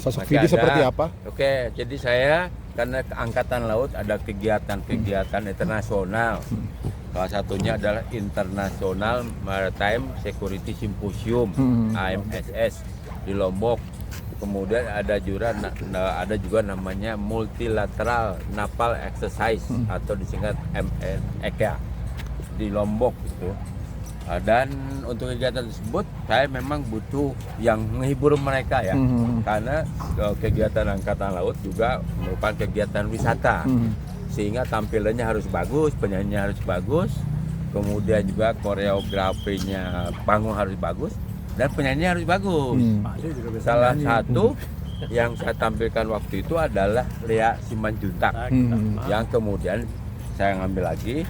Sosok Masih Vidi ada. seperti apa? Oke, jadi saya karena Angkatan Laut ada kegiatan-kegiatan internasional. Salah satunya adalah International Maritime Security Symposium (IMSS) di Lombok. Kemudian ada juga namanya Multilateral Naval Exercise atau disingkat MNECA di Lombok itu. Dan untuk kegiatan tersebut saya memang butuh yang menghibur mereka ya, karena kegiatan Angkatan Laut juga merupakan kegiatan wisata, sehingga tampilannya harus bagus, penyanyinya harus bagus, kemudian juga koreografinya panggung harus bagus, dan penyanyi harus bagus. Salah satu yang saya tampilkan waktu itu adalah Lea Simanjuntak, yang kemudian saya ngambil lagi.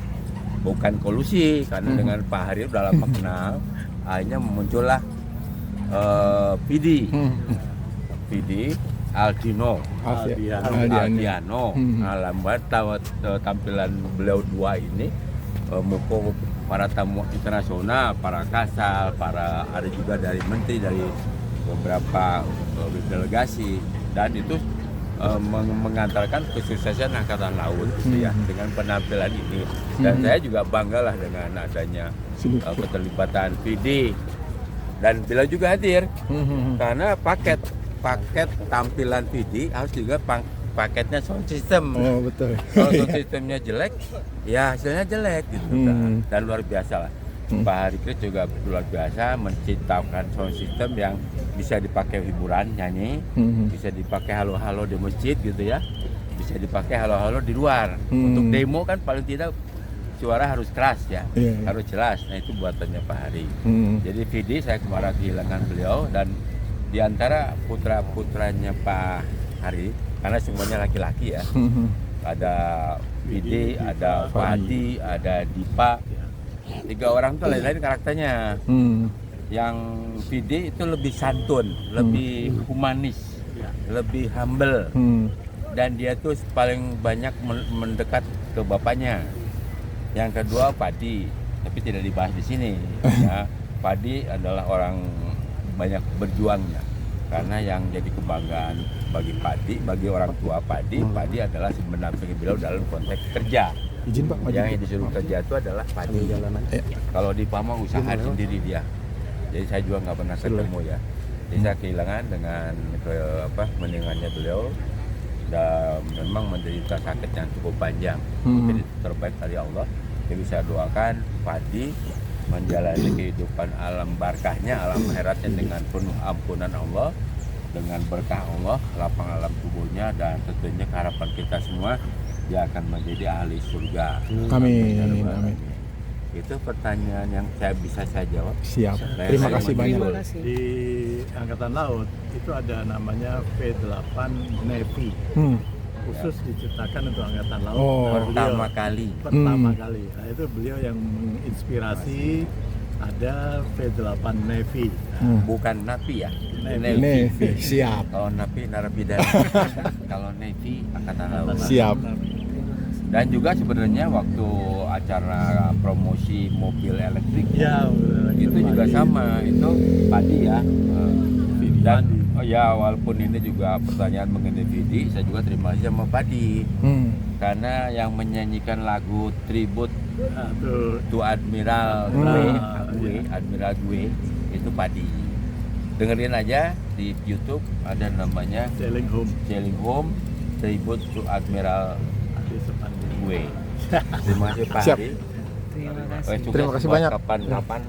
Bukan kolusi, karena dengan Pak Hari udah lama kenal, akhirnya muncullah Vidi Aldiano. Lambat tampilan beliau dua ini mukul para tamu internasional, para kasal, ada juga dari menteri dari beberapa delegasi, dan itu mengantarkan kesuksesan Angkatan Laut ya, dengan penampilan ini. Dan saya juga banggalah dengan adanya keterlibatan Vidi, dan beliau juga hadir karena paket tampilan Vidi harus juga paketnya sound system. Oh betul. Kalau sound systemnya jelek, ya hasilnya jelek gitu kan. Dan luar biasa lah. Pak Hari Kris juga luar biasa menciptakan sound system yang bisa dipakai hiburan, nyanyi, bisa dipakai halo-halo di masjid gitu ya, bisa dipakai halo-halo di luar. Untuk demo kan paling tidak suara harus keras ya, harus jelas. Nah itu buatannya Pak Hari. Jadi Vidi saya kemarin kehilangan beliau, dan diantara putra-putranya Pak Hari, karena semuanya laki-laki ya, ada Vidi, ada Fadi, ada Dipa. 3 orang tuh lain-lain karakternya. Yang Vidi itu lebih santun, lebih humanis, lebih humble, dan dia tuh paling banyak mendekat ke bapaknya. Yang kedua Padi, tapi tidak dibahas di sini. Ya, Padi adalah orang banyak berjuangnya, karena yang jadi kebanggaan bagi Padi, bagi orang tua Padi adalah mendampingi beliau dalam konteks kerja. Izin Pak, yang disuruh kerja itu adalah Padi. Kalau di Pama usaha sendiri dia. Jadi saya juga nggak pernah ketemu ya. Jadi saya kehilangan dengan meninggalnya beliau, dan memang menderita sakit yang cukup panjang. Jadi terbaik dari Allah. Jadi saya doakan Padi menjalani kehidupan alam barkahnya, alam akhiratnya dengan penuh ampunan Allah, dengan berkah Allah, lapang alam tubuhnya, dan tentunya harapan kita semua dia akan menjadi ahli surga. Amin. Itu pertanyaan yang bisa saya jawab. Siap. Terima kasih banyak. Di Angkatan Laut itu ada namanya V8 Navy. Khusus diciptakan untuk Angkatan Laut. Pertama kali. Nah, itu beliau yang menginspirasi ada V8 Navy. Bukan Napi ya? Navy. Siap. Kalau Napi narapidana. Kalau Navy Angkatan Laut. Siap. Dan juga sebenarnya waktu acara promosi mobil elektrik Ya, itu juga sama, itu Padi ya. Dan walaupun ini juga pertanyaan mengenai Vidi, saya juga terima kasih sama Padi, karena yang menyanyikan lagu tribute to Admiral Gue itu Padi. Dengerin aja di YouTube, ada namanya Sailing Home Tribute to Admiral Gue. Terima kasih Pak Hari. Terima kasih banyak. Kapan-kapan